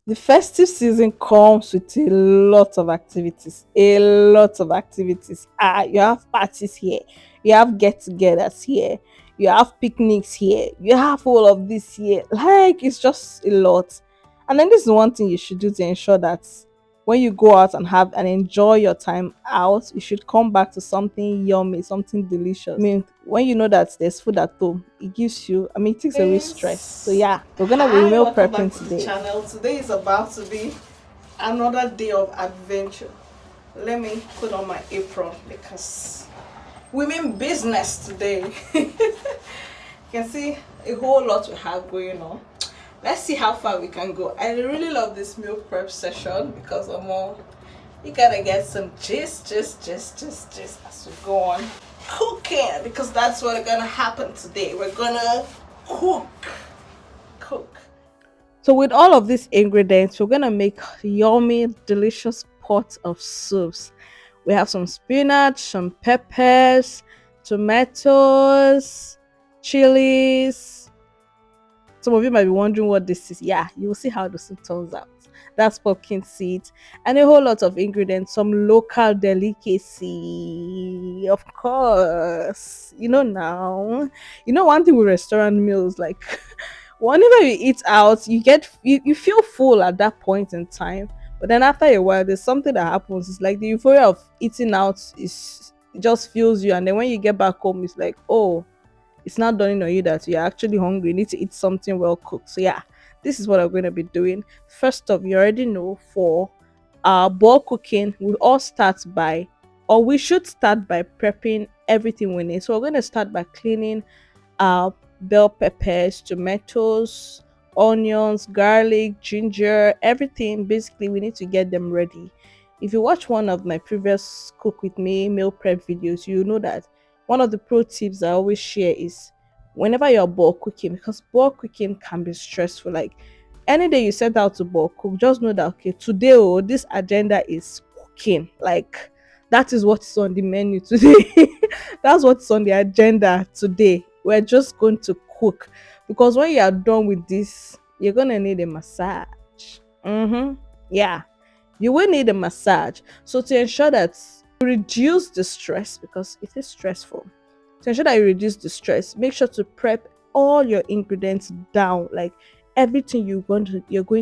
The festive season comes with a lot of activities. A lot of activities. You have parties here, you have get-togethers here, you have picnics here, you have all of this here. Like it's just a lot. And then this is one thing you should do to ensure that when you go out and have and enjoy your time out, you should come back to something yummy, something delicious. I mean, when you know that there's food at home, it gives you, I mean, it takes away stress. So Guys, yeah, we're gonna be hi, meal welcome back prepping to the today. channel. Today is about to be another day of adventure. Let me put on my apron because we mean business today. You can see a whole lot we have going on. Let's see how far we can go. I really love this meal prep session because you gotta get some gist as we go on cooking, because that's what's gonna happen today. We're gonna cook. Cook. So with all of these ingredients, we're gonna make yummy, delicious pot of soups. We have some spinach, some peppers, tomatoes, chilies. Some of you might be wondering what this is. Yeah, you will see how the soup turns out. That's pumpkin seeds and a whole lot of ingredients, some local delicacy, of course. One thing with restaurant meals, like whenever you eat out, you feel full at that point in time. But then after a while, there's something that happens. It's like the euphoria of eating out is it just fills you, and then when you get back home, it's like, oh, it's not dawning on you that you're actually hungry. You need to eat something well cooked. So yeah, this is what I'm going to be doing. First off, you already know for our bowl cooking, we should start by prepping everything we need. So we're going to start by cleaning our bell peppers, tomatoes, onions, garlic, ginger, everything. Basically, we need to get them ready. If you watch one of my previous cook with me meal prep videos, you know that one of the pro tips I always share is whenever you're bulk cooking, because bulk cooking can be stressful. Like any day you set out to bulk cook, just know that okay, today this agenda is cooking. Like that is what's on the menu today. That's what's on the agenda today. We're just going to cook because when you are done with this, you're gonna need a massage. Yeah, you will need a massage. So to ensure that you reduce the stress, because it is stressful, to ensure that you reduce the stress, make sure to prep all your ingredients down, like everything you're going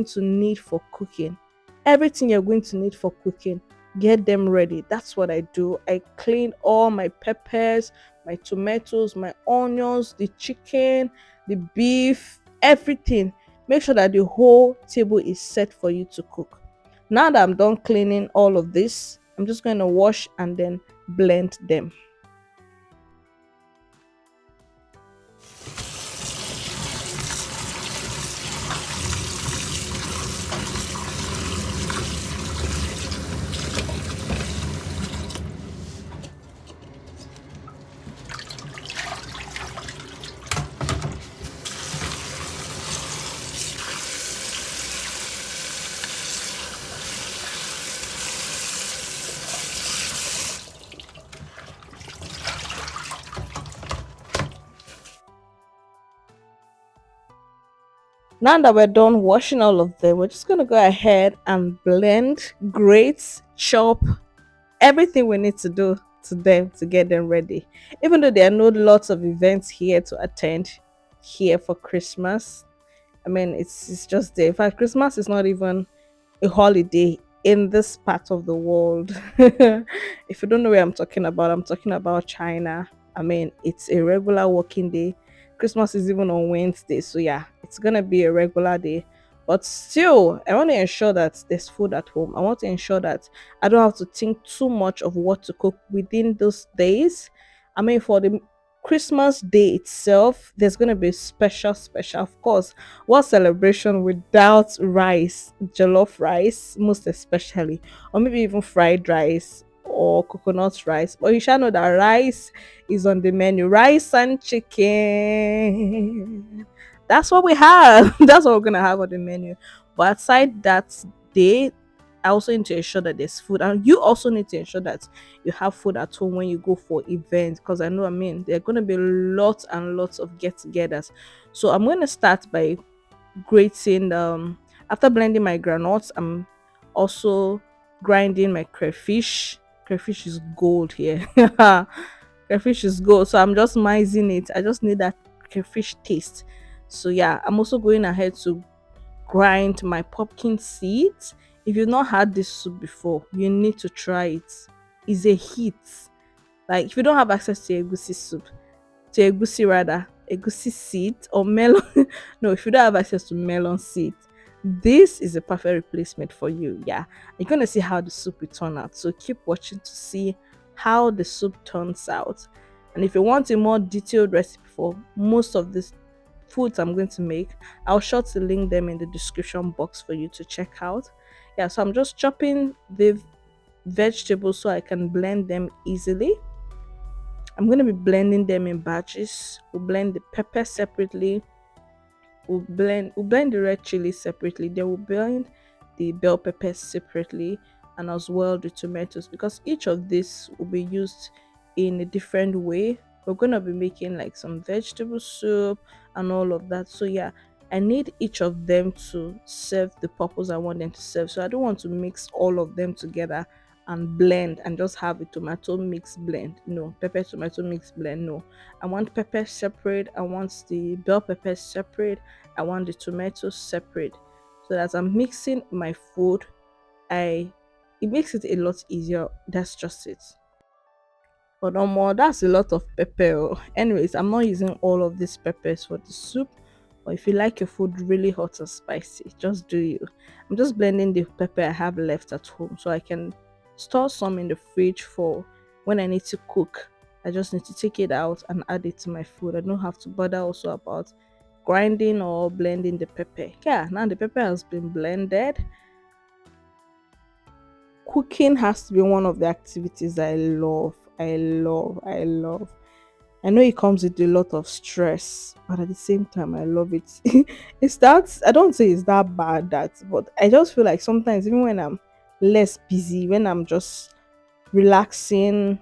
to need for cooking. Everything you're going to need for cooking, get them ready. That's what I do. I clean all my peppers, my tomatoes, my onions, the chicken, the beef, everything. Make sure that the whole table is set for you to cook. Now that I'm done cleaning all of this, I'm just going to wash and then blend them. Now that we're done washing all of them, we're just going to go ahead and blend, grate, chop, everything we need to do to them to get them ready. Even though there are no lots of events here to attend here for Christmas, I mean, it's just there. In fact, Christmas is not even a holiday in this part of the world. If you don't know where I'm talking about China. I mean, it's a regular working day. Christmas is even on Wednesday, so yeah, it's gonna be a regular day. But still, I want to ensure that there's food at home. I want to ensure that I don't have to think too much of what to cook within those days. I mean, for the Christmas day itself, there's gonna be special, of course. What celebration without rice, jollof rice, most especially, or maybe even fried rice or coconut rice? But you shall know that rice is on the menu. Rice and chicken. That's what we have. That's what we're gonna have on the menu. But aside that day, I also need to ensure that there's food, and you also need to ensure that you have food at home when you go for events. Because I know, I mean, there are going to be lots and lots of get-togethers. So I'm going to start by grating. After blending my granules, I'm also grinding my crayfish. Crayfish is gold here. Crayfish is gold. So I'm just mixing it. I just need that crayfish taste. So yeah, I'm also going ahead to grind my pumpkin seeds. If you've not had this soup before, you need to try it. It's a hit. Like if you don't have access to egusi soup, to egusi rather, egusi seed or melon. No, if you don't have access to melon seed, this is a perfect replacement for you. Yeah, you're gonna see how the soup will turn out. So keep watching to see how the soup turns out. And if you want a more detailed recipe for most of these foods I'm going to make, I'll sure to link them in the description box for you to check out. Yeah, so I'm just chopping the vegetables so I can blend them easily. I'm going to be blending them in batches. We'll blend the pepper separately. We'll blend the red chili separately. Then we'll blend the bell peppers separately, and as well the tomatoes, because each of these will be used in a different way. We're gonna be making like some vegetable soup and all of that. So yeah, I need each of them to serve the purpose I want them to serve. So I don't want to mix all of them together and blend and just have a tomato mix blend. No, pepper tomato mix blend. No, I want pepper separate. I want the bell peppers separate. I want the tomatoes separate. So that I'm mixing my food, I it makes it a lot easier. That's just it. But no more, that's a lot of pepper. Anyways, I'm not using all of these peppers for the soup. Or if you like your food really hot or spicy, just do you. I'm just blending the pepper I have left at home so I can store some in the fridge for when I need to cook. I just need to take it out and add it to my food. I don't have to bother also about grinding or blending the pepper. Yeah, now the pepper has been blended. Cooking has to be one of the activities I love. I love. I know it comes with a lot of stress, but at the same time, I love it. It's that I don't say it's that bad that, but I just feel like sometimes even when I'm less busy, when I'm just relaxing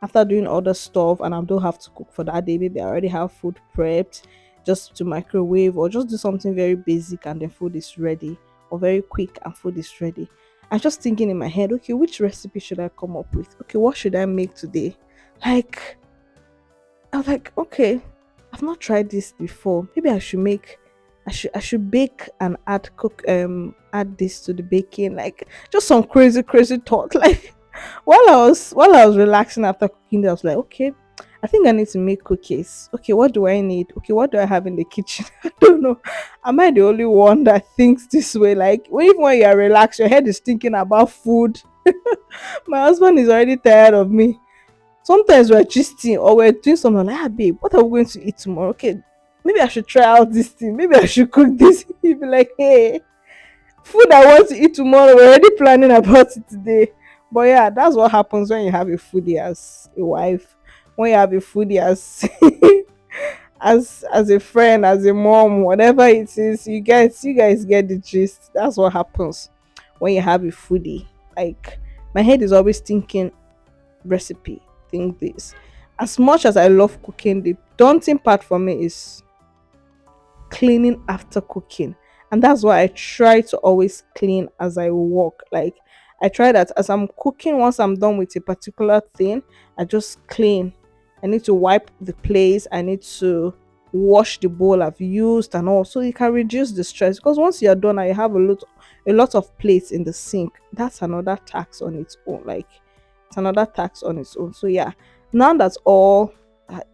after doing other stuff and I don't have to cook for that day, maybe I already have food prepped just to microwave or just do something very basic and then food is ready, or very quick and food is ready. I'm just thinking in my head, okay, which recipe should I come up with? Okay, what should I make today? Like, I was like, okay, I've not tried this before. Maybe I should bake and add this to the baking. Like just some crazy thought. Like while I was relaxing after cooking, I was like, okay, I think I need to make cookies. Okay, what do I need? Okay, what do I have in the kitchen? I don't know. Am I the only one that thinks this way? Like even when you are relaxed, your head is thinking about food. My husband is already tired of me. Sometimes we're gisting or we're doing something like, babe, what are we going to eat tomorrow? Okay, maybe I should try out this thing. Maybe I should cook this. He'd be like, hey, food I want to eat tomorrow, we're already planning about it today. But yeah, that's what happens when you have a foodie as a wife, when you have a foodie as as a friend, as a mom, whatever it is, you guys get the gist. That's what happens when you have a foodie. Like my head is always thinking recipe, think this. As much as I love cooking, the daunting part for me is cleaning after cooking. And that's why I try to always clean as I walk. Like I try that as I'm cooking, once I'm done with a particular thing, I just clean. I need to wipe the place, I need to wash the bowl I've used and all, so you can reduce the stress, because once you're done and you have a lot of plates in the sink, that's another tax on its own. Like it's another tax on its own. So yeah, now that's all.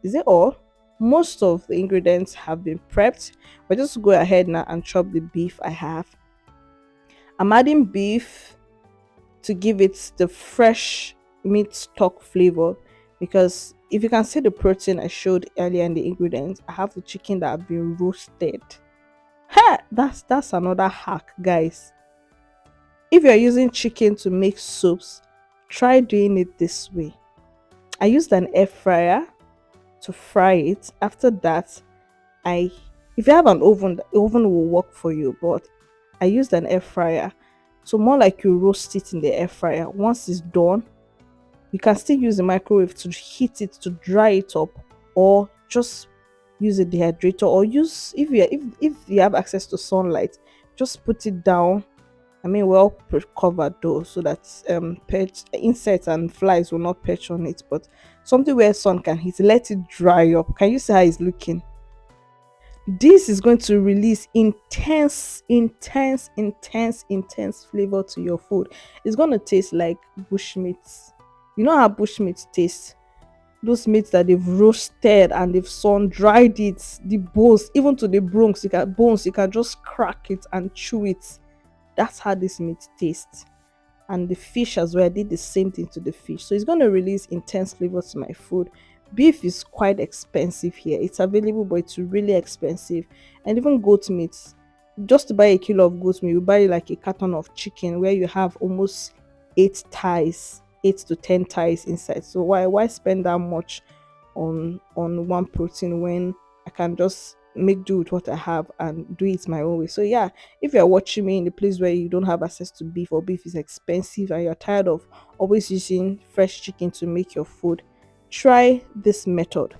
Is it all? Most of the ingredients have been prepped. But just go ahead now and chop the beef I have. I'm adding beef to give it the fresh meat stock flavor, because if you can see the protein I showed earlier in the ingredients, I have the chicken that have been roasted. Ha! That's another hack, guys. If you're using chicken to make soups, try doing it this way. I used an air fryer to fry it. After that, I if you have an oven, the oven will work for you, but I used an air fryer. So more like you roast it in the air fryer. Once it's done, you can still use the microwave to heat it to dry it up, or just use a dehydrator, or use if you have access to sunlight, just put it down. I mean, well covered though, so that pet insects and flies will not perch on it. But something where sun can hit, let it dry up. Can you see how it's looking? This is going to release intense flavor to your food. It's going to taste like bushmeat. You know how bushmeat tastes? Those meats that they've roasted and they've sun dried it, the bones, even to the bones, you can just crack it and chew it. That's how this meat tastes. And the fish as well, I did the same thing to the fish, so it's going to release intense flavor to my food. Beef is quite expensive here. It's available, but it's really expensive. And even goat meat, just to buy a kilo of goat meat, you buy like a carton of chicken where you have almost 8 thighs, 8 to 10 thighs inside. So why spend that much on one protein when I can just make do with what I have and do it my own way. So yeah, if you're watching me in a place where you don't have access to beef, or beef is expensive and you're tired of always using fresh chicken to make your food, try this method.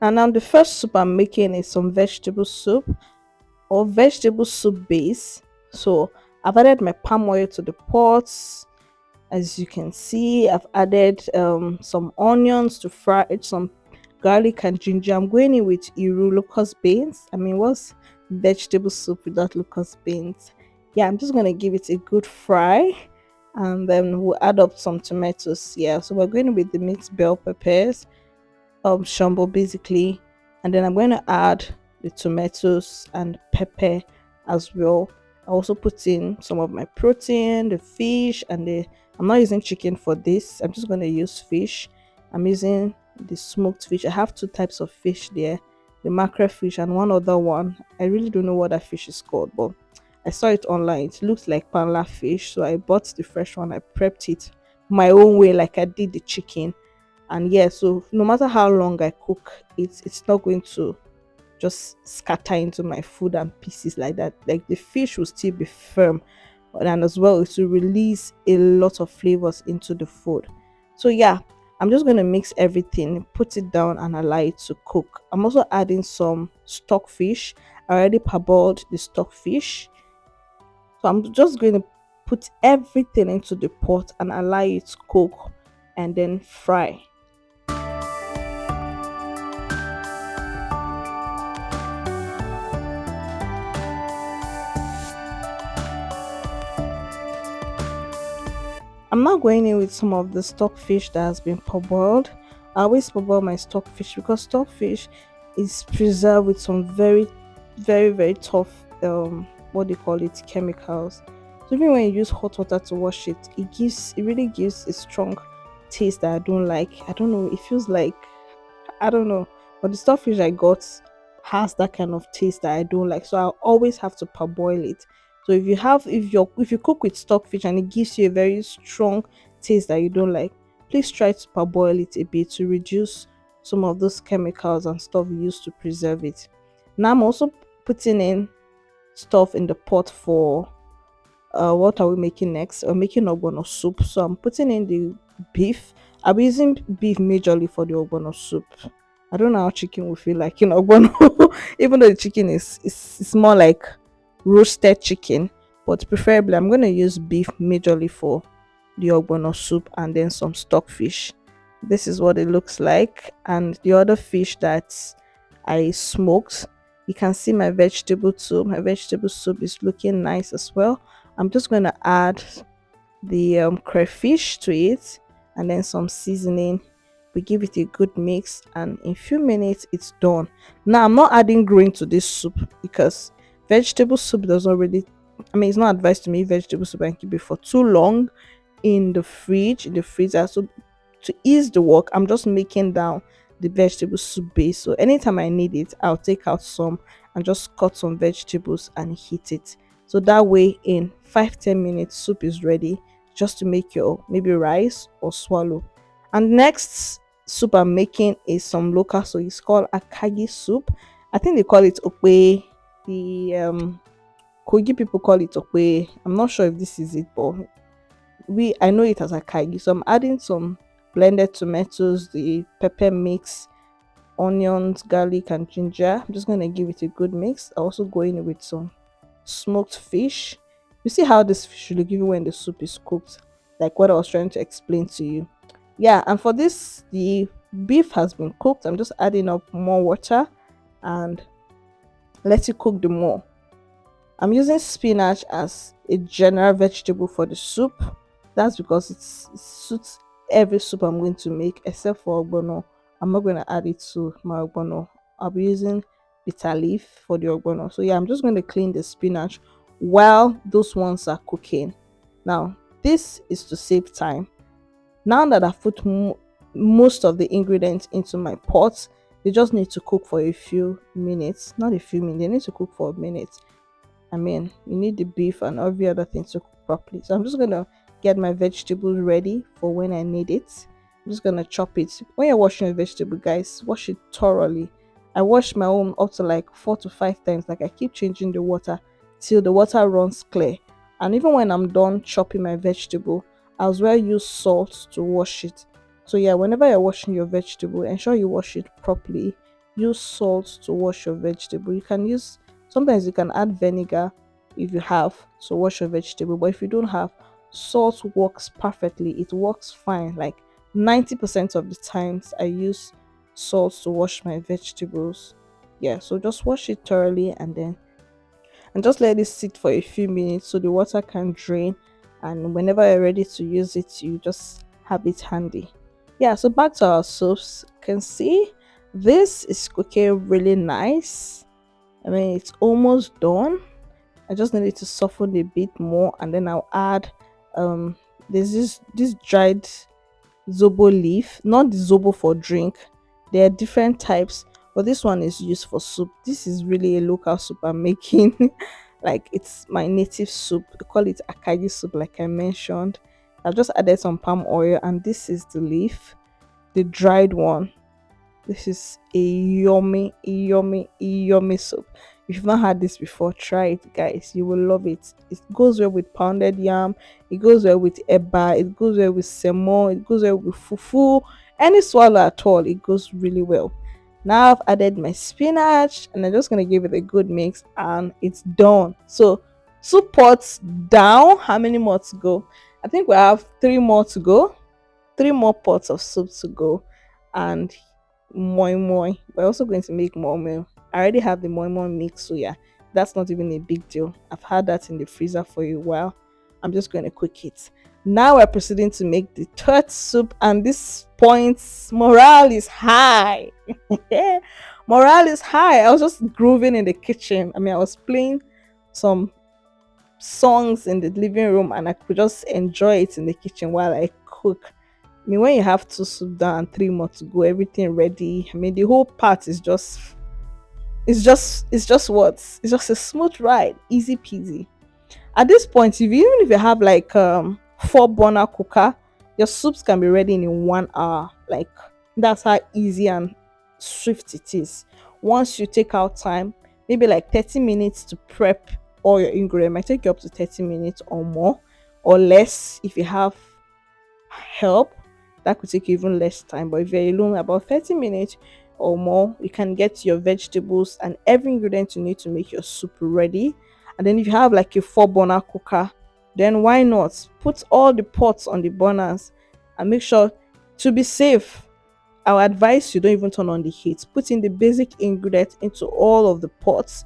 And now the first soup I'm making is some vegetable soup or vegetable soup base. So I've added my palm oil to the pots. As you can see, I've added some onions to fry it, some garlic and ginger. I'm going in with locust beans. I mean, what's vegetable soup without locust beans? Yeah, I'm just gonna give it a good fry, and then we'll add up some tomatoes. Yeah, so we're going with the mixed bell peppers, shumbo basically, and then I'm going to add the tomatoes and pepper as well. I also put in some of my protein, the fish, and the I'm not using chicken for this. I'm just going to use fish. I'm using the smoked fish. I have two types of fish there, the mackerel fish and one other one. I really don't know what that fish is called, but I saw it online. It looks like panla fish, so I bought the fresh one. I prepped it my own way, like I did the chicken. And yeah, so no matter how long I cook it, it's not going to just scatter into my food and pieces like that. Like the fish will still be firm, and as well it will release a lot of flavors into the food. So yeah, I'm just going to mix everything, put it down, and allow it to cook. I'm also adding some stock fish. I already parboiled the stock fish, so I'm just going to put everything into the pot and allow it to cook and then fry. I'm not going in with some of the stock fish that has been parboiled. I always parboil my stock fish because stock fish is preserved with some very tough what they call it, chemicals. So even when you use hot water to wash it, it really gives a strong taste that I don't like. I don't know, it feels like, I don't know, but the stockfish I got has that kind of taste that I don't like. So I always have to parboil it. So if you cook with stockfish and it gives you a very strong taste that you don't like, please try to parboil it a bit to reduce some of those chemicals and stuff used to preserve it. Now I'm also putting in stuff in the pot for what are we making next? We're making ogbono soup. So I'm putting in the beef. I'm using beef majorly for the ogbono soup. I don't know how chicken will feel like in ogbono, even though the chicken is more like roasted chicken, but preferably I'm going to use beef majorly for the ogbono soup, and then some stock fish. This is what it looks like, and the other fish that I smoked, you can see my vegetable too. My vegetable soup is looking nice as well. I'm just going to add the crayfish to it, and then some seasoning. We give it a good mix, and in few minutes it's done. Now I'm not adding grain to this soup because vegetable soup does not really, I mean, it's not advised to make vegetable soup and keep it for too long in the fridge, in the freezer. So to ease the work, I'm just making down the vegetable soup base. So anytime I need it, I'll take out some and just cut some vegetables and heat it. So that way in 5-10 minutes soup is ready, just to make your maybe rice or swallow. And next soup I'm making is some local, so it's called akagi soup. I think they call it okwe. The Kogi people call it okwe. I'm not sure if this is it, but I know it as akagi. So I'm adding some blended tomatoes, the pepper mix, onions, garlic, and ginger. I'm just gonna give it a good mix. I also go in with some smoked fish. You see how this fish will give you when the soup is cooked, like what I was trying to explain to you. Yeah, and for this, the beef has been cooked. I'm just adding up more water and let it cook the more. I'm using spinach as a general vegetable for the soup. That's because it suits every soup I'm going to make except for ogbono. I'm not going to add it to my ogbono. I'll be using bitter leaf for the ogbono. So yeah, I'm just going to clean the spinach while those ones are cooking. Now, this is to save time. Now that I've put most of the ingredients into my pot, they just need to cook for a few minutes. Not a few minutes, they need to cook for a minute. I mean, you need the beef and every other thing to cook properly. So I'm just gonna get my vegetables ready for when I need it. I'm just gonna chop it. When you're washing a vegetable, guys, wash it thoroughly. I wash my own up to like 4 to 5 times. Like I keep changing the water till the water runs clear. And even when I'm done chopping my vegetable, I as well use salt to wash it. So yeah, whenever you're washing your vegetable, ensure you wash it properly. Use salt to wash your vegetable. You can use Sometimes you can add vinegar if you have to wash your vegetable, but if you don't have, salt works perfectly. It works fine. Like 90% of the times I use salt to wash my vegetables. Yeah, so just wash it thoroughly and just let it sit for a few minutes so the water can drain, and whenever you're ready to use it, you just have it handy. Yeah, so back to our soups. You can see this is cooking really nice. I mean, it's almost done. I just need it to soften a bit more, and then I'll add um there's this dried zobo leaf, not the zobo for drink. There are different types, but this one is used for soup. This is really a local soup I'm making. Like it's my native soup. We call it akagi soup, like I mentioned. I just added some palm oil, and this is the leaf, the dried one. This is a yummy, yummy, yummy soup. If you've not had this before, try it, guys. You will love it. It goes well with pounded yam. It goes well with eba. It goes well with semo. It goes well with fufu. Any swallow at all, it goes really well. Now I've added my spinach, and I'm just gonna give it a good mix, and it's done. So 2 pots down. How many more to go? I think we have 3 more to go. 3 more pots of soup to go, and moi moi. We're also going to make moi moi. I already have the moi moi mix, so yeah, that's not even a big deal. I've had that in the freezer for a while. I'm just going to cook it. Now we're proceeding to make the third soup, and this point, morale is high. Morale is high. I was just grooving in the kitchen. I mean, I was playing some songs in the living room, and I could just enjoy it in the kitchen while I cook. I mean, when you have 2 soup down and 3 more to go, everything ready. I mean, the whole part is just what? It's just a smooth ride, easy peasy. At this point, even if you have like 4 burner cooker, your soups can be ready in 1 hour. Like that's how easy and swift it is. Once you take out time, maybe like 30 minutes to prep all your ingredients, might take you up to 30 minutes or more or less if you have help. That could take even less time, but if you're alone, about 30 minutes or more, you can get your vegetables and every ingredient you need to make your soup ready. And then if you have like a 4 burner cooker, then why not put all the pots on the burners and make sure, to be safe, I would advise you don't even turn on the heat. Put in the basic ingredients into all of the pots,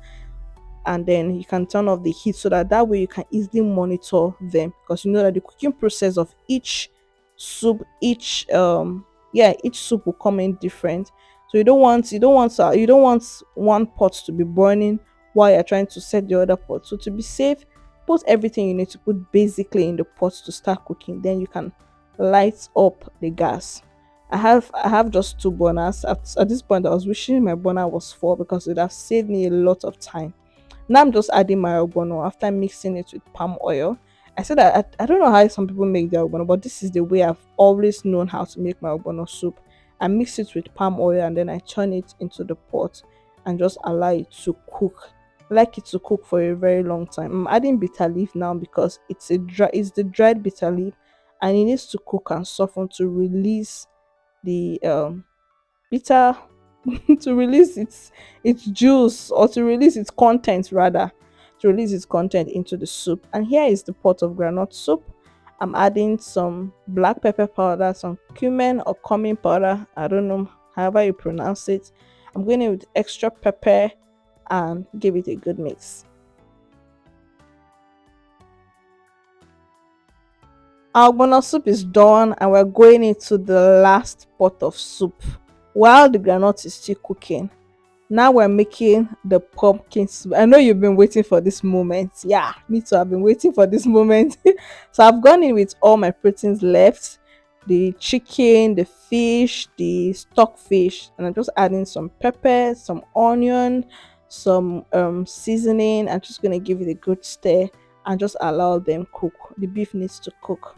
and then you can turn off the heat so that way you can easily monitor them, because you know that the cooking process of each soup, each soup will come in different. So you don't want one pot to be burning while you're trying to set the other pot. So to be safe, put everything you need to put basically in the pot to start cooking, then you can light up the gas. I have just 2 burners. At this point, I was wishing my burner was 4 because it would have saved me a lot of time. Now I'm just adding my ogbono after mixing it with palm oil. I said that I don't know how some people make their ogbono, but this is the way I've always known how to make my ogbono soup. I mix it with palm oil, and then I turn it into the pot and just allow it to cook. I like it to cook for a very long time. I'm adding bitter leaf now because it's the dried bitter leaf, and it needs to cook and soften to release the bitter to release its juice, or to release its contents rather. to release its content into the soup. And here is the pot of granite soup. I'm adding some black pepper powder, some cumin or cumin powder, I don't know however you pronounce it. I'm going in with extra pepper and give it a good mix. Our ogbono soup is done and we're going into the last pot of soup while the granite is still cooking. Now we're making the pumpkin soup. I know you've been waiting for this moment. Yeah, me too. I've been waiting for this moment. So I've gone in with all my proteins left, the chicken, the fish, the stock fish, and I'm just adding some pepper, some onion, some seasoning. I'm just gonna give it a good stir and just allow them cook. The beef needs to cook.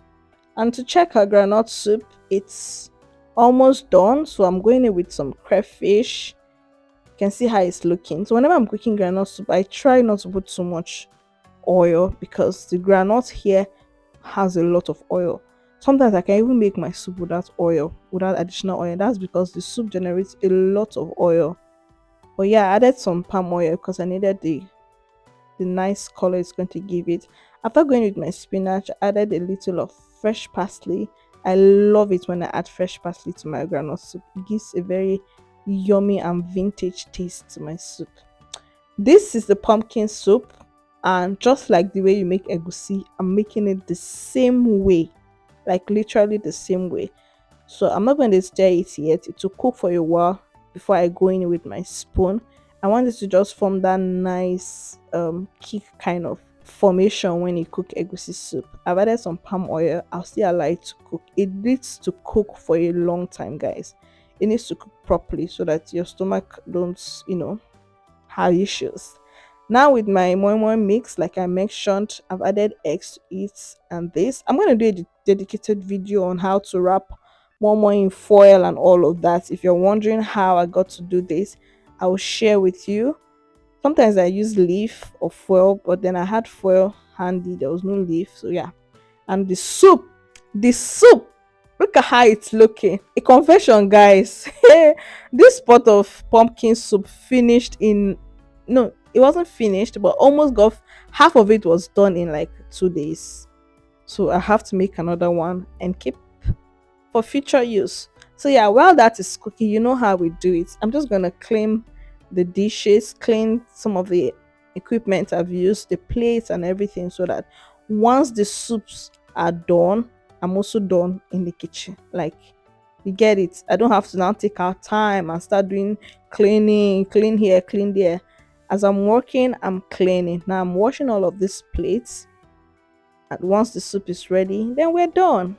And to check our granite soup, it's almost done. So I'm going in with some crayfish. You can see how it's looking. So whenever I'm cooking granite soup, I try not to put too much oil because the granite here has a lot of oil. Sometimes I can even make my soup without oil, without additional oil. That's because the soup generates a lot of oil. But yeah, I added some palm oil because I needed the nice color it's going to give it. After going with my spinach, I added a little of fresh parsley. I love it when I add fresh parsley to my granite soup. It gives a very yummy and vintage taste to my soup. This is the pumpkin soup, and just like the way you make egusi, I'm making it the same way, like literally the same way. So I'm not going to stir it yet. It will cook for a while before I go in with my spoon. I want it to just form that nice kick kind of formation when you cook egusi soup. I've added some palm oil. I'll still allow it to cook. It needs to cook for a long time, guys. It needs to cook properly so that your stomach don't, have issues. Now with my moi moi mix, like I mentioned, I've added eggs to it and this. I'm going to do a dedicated video on how to wrap moi moi in foil and all of that. If you're wondering how I got to do this, I will share with you. Sometimes I use leaf or foil, but then I had foil handy. There was no leaf, so yeah. And the soup, look at how it's looking. A confession, guys. This pot of pumpkin soup finished in, no, it wasn't finished, but almost got half of it was done in like 2 days. So I have to make another one and keep for future use. So yeah, while that is cooking, you know how we do it. I'm just gonna clean the dishes, clean some of the equipment I've used, the plates and everything, so that once the soups are done, I'm also done in the kitchen. Like, you get it. I don't have to now take out time and start doing cleaning, clean here, clean there. As I'm working, I'm cleaning. Now I'm washing all of these plates. And once the soup is ready, then we're done.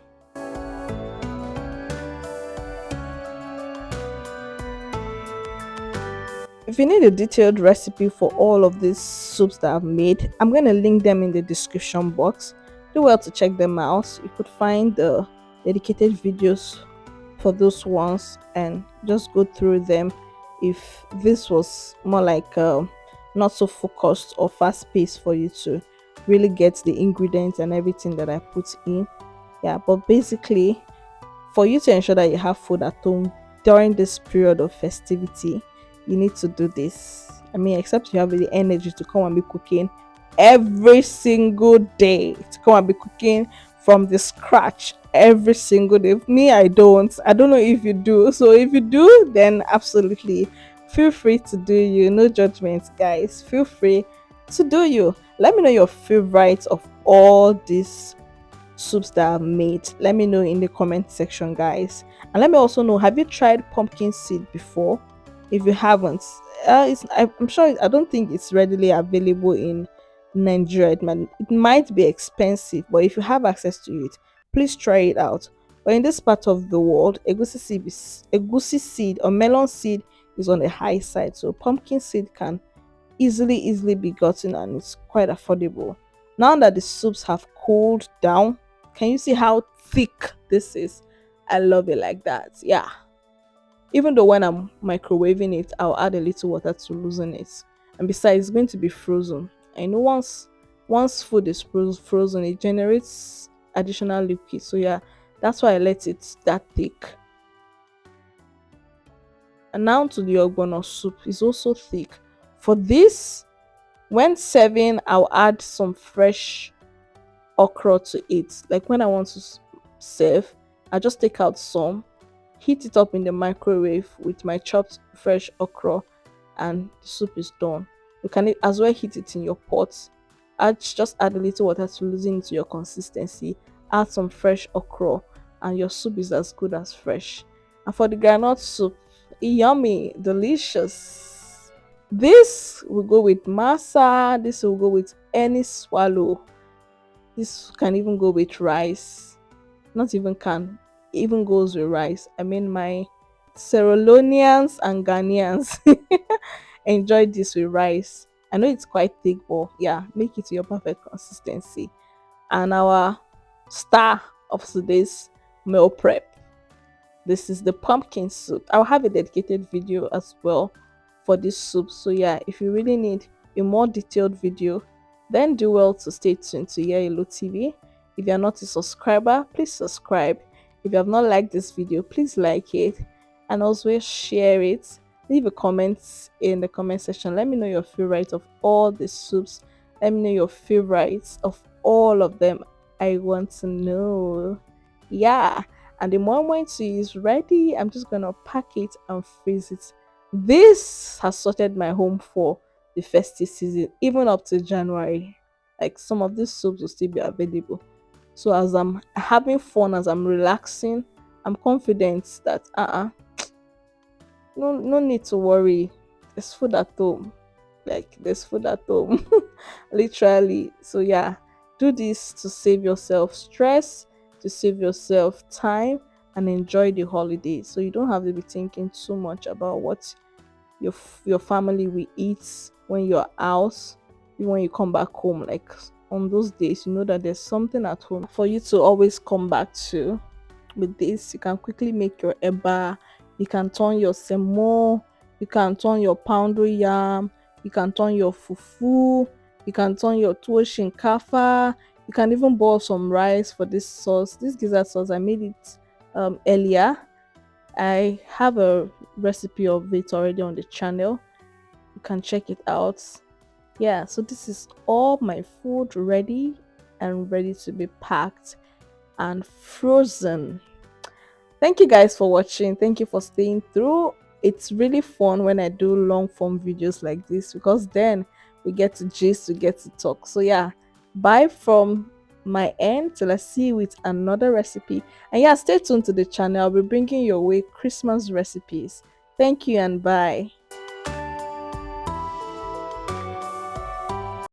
If you need a detailed recipe for all of these soups that I've made, I'm going to link them in the description box. Do well to check them out. You could find the dedicated videos for those ones and just go through them. If this was more like not so focused or fast paced for you to really get the ingredients and everything that I put in. Yeah, but basically, for you to ensure that you have food at home during this period of festivity, you need to do this. I mean, except you have the energy to come and be cooking every single day, to come and be cooking from the scratch every single day. Me, I don't. I don't know if you do. So if you do, then absolutely feel free to do you. No judgments, guys. Feel free to do you. Let me know your favorites of all these soups that I've made. Let me know in the comment section, guys. And let me also know, have you tried pumpkin seed before? If you haven't, I'm sure, I don't think it's readily available in Nigeria. It might be expensive, but if you have access to it, please try it out. But in this part of the world, egusi seed or melon seed is on the high side, so pumpkin seed can easily be gotten and it's quite affordable. Now that the soups have cooled down, can you see how thick this is? I love it like that. Yeah. Even though when I'm microwaving it, I'll add a little water to loosen it. And besides, it's going to be frozen. I know once food is frozen, it generates additional liquid. So yeah, that's why I let it that thick. And now to the ogbono soup, is also thick. For this, When serving, I'll add some fresh okra to it. Like when I want to serve, I just take out some, heat it up in the microwave with my chopped fresh okra, and the soup is done. You can as well heat it in your pot. Add a little water to loosen into your consistency. Add some fresh okra, and your soup is as good as fresh. And for the granite soup, yummy, delicious. This will go with masa. This will go with any swallow. This can even go with rice. Not even can, even goes with rice. I mean, my Cerolonians and Ghanaians enjoy this with rice. I know it's quite thick, but yeah, make it to your perfect consistency. And our star of today's meal prep, this is the pumpkin soup. I'll have a dedicated video as well for this soup. So yeah, if you really need a more detailed video, then do well to stay tuned to Yellow TV. If you're not a subscriber, please subscribe. If you have not liked this video, please like it and also share it. Leave a comment in the comment section. Let me know your favorite of all the soups. Let me know your favorites of all of them. I want to know. Yeah, and the moi tea is ready. I'm just gonna pack it and freeze it. This has sorted my home for the festive season, even up to January. Like some of these soups will still be available. So as I'm having fun, as I'm relaxing, I'm confident that no need to worry. There's food at home. Like there's food at home. Literally. So yeah, do this to save yourself stress, to save yourself time, and enjoy the holiday. So you don't have to be thinking too much about what your family will eat when you're out, when you come back home. Like on those days, you know that there's something at home for you to always come back to. With this, you can quickly make your eba, you can turn your semo, you can turn your poundo yam, you can turn your fufu, you can turn your tuwo shinkafa, you can even boil some rice for this sauce. This gizzard sauce, I made it earlier. I have a recipe of it already on the channel. You can check it out. Yeah, so this is all my food ready and ready to be packed and frozen. Thank you guys for watching. Thank you for staying through. It's really fun when I do long form videos like this because then we get to gist, we get to talk. So yeah, bye from my end till I see you with another recipe. And yeah, stay tuned to the channel. I'll be bringing your way Christmas recipes. Thank you and bye.